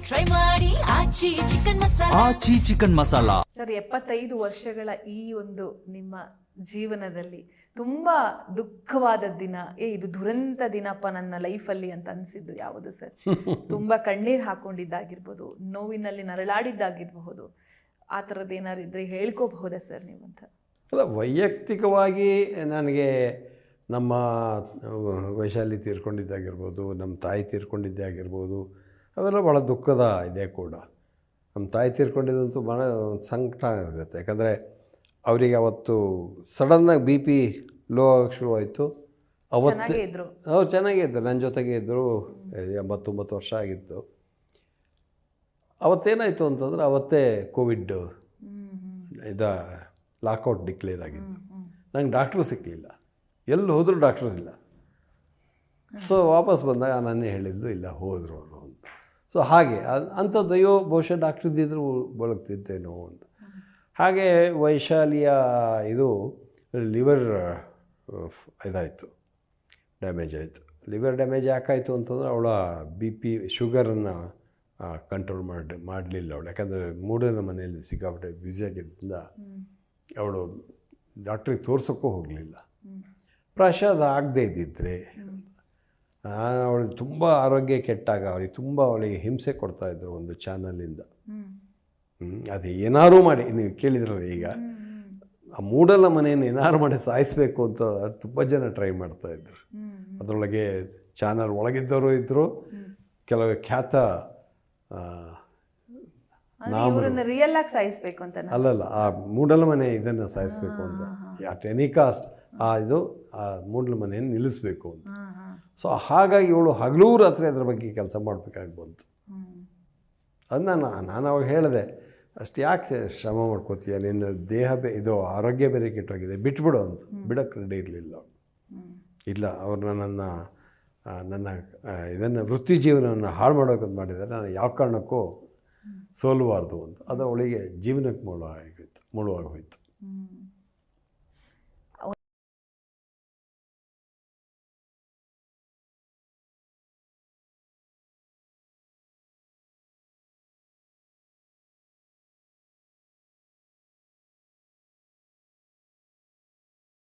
Try ಮಾಡಿ ಆಚಿ chicken masala. ಆಚಿ chicken masala. Sir 75 ವರ್ಷಗಳ ಈ ಒಂದು ನಿಮ್ಮ ಜೀವನದಲ್ಲಿ ತುಂಬಾ ದುಃಖವಾದ ದಿನ, ಇದು ದುರಂತ ದಿನಪ್ಪ ನನ್ನ ಲೈಫಲ್ಲಿ ಅಂತ ಅನಿಸಿದ್ದು ಯಾವುದು ಸರ್? ತುಂಬಾ ಕಣ್ಣೀರು ಹಾಕೊಂಡಿದ್ದಾಗಿರ್ಬೋದು, ನೋವಿನಲ್ಲಿ ನರಳಾಡಿದ್ದಾಗಿರಬಹುದು, ಆ ಥರದ್ದು ಏನಾದ್ರು ಇದ್ರೆ ಹೇಳ್ಕೋಬಹುದಾ ಸರ್ ನೀವು ಅಂತ? ಅಲ್ಲ, ವೈಯಕ್ತಿಕವಾಗಿ ನನಗೆ ನಮ್ಮ ವೈಶಾಲಿ ತೀರ್ಕೊಂಡಿದ್ದಾಗಿರ್ಬೋದು, ನಮ್ಮ ತಾಯಿ ತೀರ್ಕೊಂಡಿದ್ದೇ ಆಗಿರ್ಬೋದು, ಅವೆಲ್ಲ ಭಾಳ ದುಃಖದ ಇದೆ ಕೂಡ. ನಮ್ಮ ತಾಯಿ ತೀರ್ಕೊಂಡಿದ್ದಂತೂ ಭಾಳ ಸಂಕಟ ಆಗುತ್ತೆ. ಯಾಕಂದರೆ ಅವರಿಗೆ ಅವತ್ತು ಸಡನ್ನಾಗಿ ಬಿ ಪಿ ಲೋ ಆಗೋಕ್ಕೆ ಶುರುವಾಯಿತು. ಅವತ್ತು ಅವ್ರು ಚೆನ್ನಾಗೇ ಇದ್ದರು, ನನ್ನ ಜೊತೆಗೆ ಇದ್ದರು. 89 ವರ್ಷ ಆಗಿತ್ತು. ಅವತ್ತೇನಾಯಿತು ಅಂತಂದರೆ ಅವತ್ತೇ ಕೋವಿಡ್ ಲಾಕೌಟ್ ಡಿಕ್ಲೇರ್ ಆಗಿತ್ತು. ನಂಗೆ ಡಾಕ್ಟ್ರು ಸಿಕ್ಕಲಿಲ್ಲ, ಎಲ್ಲಿ ಹೋದರೂ ಡಾಕ್ಟ್ರಸ್ ಇಲ್ಲ. ಸೊ ವಾಪಸ್ ಬಂದಾಗ ನಾನೇ ಹೇಳಿದ್ದು ಇಲ್ಲ, ಹೋದರು ಅವರು ಅಂತ. ಸೊ ಹಾಗೆ ಅಂಥದ್ದು, ಅಯ್ಯೋ ಬಹುಶಃ ಡಾಕ್ಟ್ರದ್ದಿದ್ರು ಬಳಗ್ತಿದ್ದೇನೋ ಅಂತ. ಹಾಗೆ ವೈಶಾಲಿಯ ಇದು ಲಿವರ್ ಇದಾಯಿತು, ಡ್ಯಾಮೇಜ್ ಆಯಿತು. ಲಿವರ್ ಡ್ಯಾಮೇಜ್ ಯಾಕಾಯಿತು ಅಂತಂದರೆ ಅವಳ ಬಿ ಪಿ ಶುಗರನ್ನು ಕಂಟ್ರೋಲ್ ಮಾಡಲಿಲ್ಲ ಅವಳು. ಯಾಕಂದರೆ ಮೂಢನ ಮನೆಯಲ್ಲಿ ಸಿಕ್ಕಾಪಟ್ಟೆ ಬ್ಯುಸಿಯಾಗಿದ್ದರಿಂದ ಅವಳು ಡಾಕ್ಟ್ರಿಗೆ ತೋರ್ಸೋಕ್ಕೂ ಹೋಗಲಿಲ್ಲ. ಪ್ರಾಯಶಃ ಅದು ಆಗದೇ ಇದ್ದಿದ್ರೆ ಅವಳಿಗೆ ತುಂಬ ಆರೋಗ್ಯ ಕೆಟ್ಟಾಗ ಅವಳಿಗೆ ಹಿಂಸೆ ಕೊಡ್ತಾಯಿದ್ರು ಒಂದು ಚಾನಲಿಂದ. ಅದು ಏನಾರು ಮಾಡಿ, ನೀವು ಕೇಳಿದ್ರಲ್ಲ ಈಗ, ಆ ಮೂಡಲ ಮನೆಯನ್ನು ಏನಾರು ಮಾಡಿ ಸಾಯಿಸಬೇಕು ಅಂತ ತುಂಬ ಜನ ಟ್ರೈ ಮಾಡ್ತಾಯಿದ್ರು. ಅದರೊಳಗೆ ಚಾನಲ್ ಒಳಗಿದ್ದವರು ಇದ್ದರು, ಕೆಲವು ಖ್ಯಾತ ರಿಯಲ್ ಆಗಿ ಸಾಯಿಸಬೇಕು ಅಂತ ಅಲ್ಲಲ್ಲ, ಆ ಮೂಡಲ ಮನೆ ಇದನ್ನು ಸಾಯಿಸಬೇಕು ಅಂತ, ಅಟ್ ಎನಿ ಕಾಸ್ಟ್ ಆ ಮೂಡಲ ಮನೆಯನ್ನು ನಿಲ್ಲಿಸಬೇಕು ಅಂತ. ಸೊ ಹಾಗಾಗಿ ಇವಳು ಹಗಲೂ ರಾತ್ರಿ ಅದರ ಬಗ್ಗೆ ಕೆಲಸ ಮಾಡಬೇಕಾಗಿ ಬಂತು. ಅದನ್ನ ನಾನು ಅವಾಗ ಹೇಳಿದೆ, ಅಷ್ಟು ಯಾಕೆ ಶ್ರಮ ಮಾಡ್ಕೋತೀಯ, ನಿನ್ನ ದೇಹ ಇದು ಆರೋಗ್ಯ ಬೇರೆ ಕೆಟ್ಟೋಗಿದೆ, ಬಿಟ್ಬಿಡು ಅಂತ. ಬಿಡೋಕ್ಕೆ ರೆಡಿ ಇರಲಿಲ್ಲ. ಇಲ್ಲ, ಅವ್ರು ನನ್ನ ಇದನ್ನು ವೃತ್ತಿ ಜೀವನವನ್ನು ಹಾಳು ಮಾಡೋಕ್ಕಂತ ಮಾಡಿದ್ದಾರೆ, ನಾನು ಯಾವ ಕಾರಣಕ್ಕೂ ಸೋಲಬಾರ್ದು ಅಂತ. ಅದು ಅವಳಿಗೆ ಜೀವನಕ್ಕೆ ಮುಳುವಾಗಿ ಹೋಯಿತು.